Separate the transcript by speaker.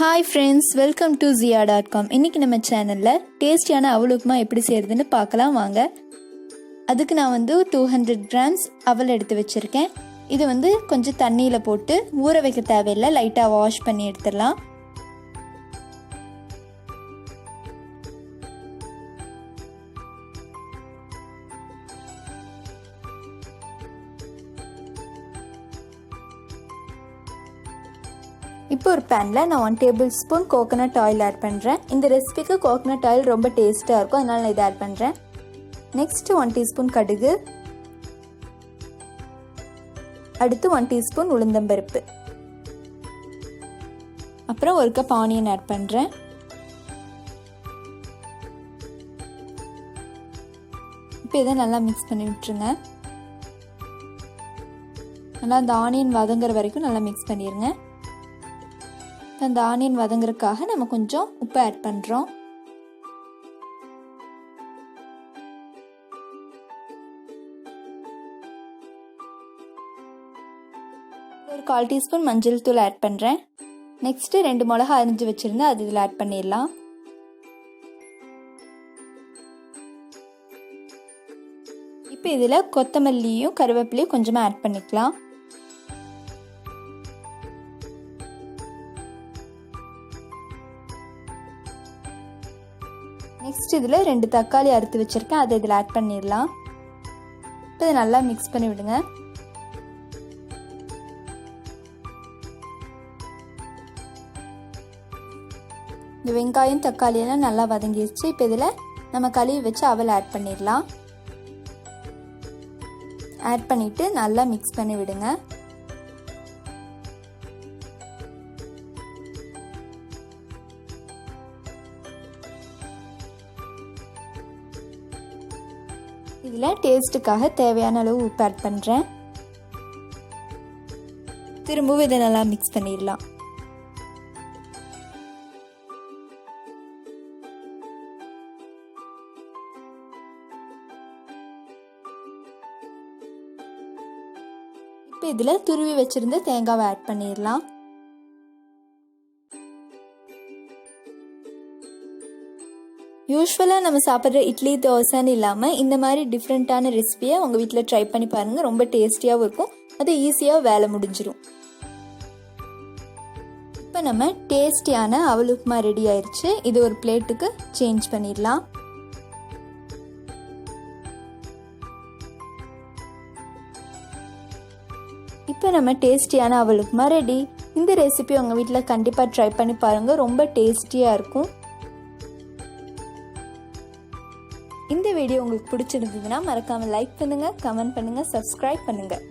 Speaker 1: Hi friends, welcome to Zoya.com. இன்றைக்கி நம்ம சேனலில் டேஸ்டியான அவல் உப்புமா எப்படி செய்கிறதுன்னு பார்க்கலாம் வாங்க. அதுக்கு நான் 200 கிராம்ஸ் அவல் எடுத்து வச்சுருக்கேன். இது கொஞ்சம் தண்ணியில் போட்டு ஊற வைக்க தேவையில்லை, லைட்டாக வாஷ் பண்ணி எடுத்துடலாம். இப்போ ஒரு பேனில் நான் 1 tablespoon coconut oil add பண்ணுறேன். இந்த ரெசிபிக்கு கோகோனட் ஆயில் ரொம்ப டேஸ்ட்டாக இருக்கும், அதனால் நான் இதை ஆட் பண்ணுறேன். நெக்ஸ்ட்டு 1 டீஸ்பூன் கடுகு, அடுத்து 1 டீஸ்பூன் உளுந்தம்பருப்பு, அப்புறம் 1 கப் ஆனியன் ஆட் பண்ணுறேன். இப்போ இதை நல்லா மிக்ஸ் பண்ணி விட்டுருங்க. நல்லா அந்த ஆனியன் வதங்குற வரைக்கும் நல்லா மிக்ஸ் பண்ணிடுங்க. அந்த ஆனியன் வதங்குறதுக்காக நம்ம கொஞ்சம் உப்பு ஆட் பண்ணுறோம். ஒரு 1/4 டீஸ்பூன் மஞ்சள் தூள் ஆட் பண்ணுறேன். நெக்ஸ்ட்டு 2 மிளகா அரிஞ்சு வச்சுருந்தேன், அது இதில் ஆட் பண்ணிடலாம். இப்போ இதில் கொத்தமல்லியும் கருவேப்பிலையும் கொஞ்சமாக ஆட் பண்ணிக்கலாம். நெக்ஸ்ட் இதில் 2 தக்காளி அறுத்து வச்சுருக்கேன், அதை இதில் ஆட் பண்ணிடலாம். இப்போ இதை நல்லா மிக்ஸ் பண்ணி விடுங்க. இந்த வெங்காயம் தக்காளியெல்லாம் நல்லா வதங்கிடுச்சு. இப்போ இதில் நம்ம கழுவி வச்சு அவல் ஆட் பண்ணிடலாம். ஆட் பண்ணிவிட்டு நல்லா மிக்ஸ் பண்ணி விடுங்க. இதில் டேஸ்ட்டுக்காக தேவையான அளவு உப்பு ஆட் பண்ணுறேன். திரும்பவும் இதை நல்லா மிக்ஸ் பண்ணிடலாம். இப்போ இதில் துருவி வச்சிருந்த தேங்காவை ஆட் பண்ணிடலாம். யூஸ்வலாக நம்ம சாப்பிட்ற இட்லி தோசைன்னு இல்லாமல் இந்த மாதிரி டிஃப்ரெண்ட்டான ரெசிபியை உங்கள் வீட்டில் ட்ரை பண்ணி பாருங்கள். ரொம்ப டேஸ்டியாகவும் இருக்கும், அது ஈஸியாக வேலை முடிஞ்சிடும். இப்போ நம்ம டேஸ்டியான அவல் உப்புமா ரெடி ஆயிடுச்சு. இது ஒரு பிளேட்டுக்கு சேஞ்ச் பண்ணிடலாம். இப்போ நம்ம டேஸ்டியான அவல் உப்புமா ரெடி. இந்த ரெசிபி உங்கள் வீட்டில் கண்டிப்பாக ட்ரை பண்ணி பாருங்கள், ரொம்ப டேஸ்டியாக இருக்கும். இந்த வீடியோ உங்களுக்கு பிடிச்சிருந்ததுன்னா மறக்காமல் லைக் பண்ணுங்கள், கமெண்ட் பண்ணுங்கள், சப்ஸ்கிரைப் பண்ணுங்கள்.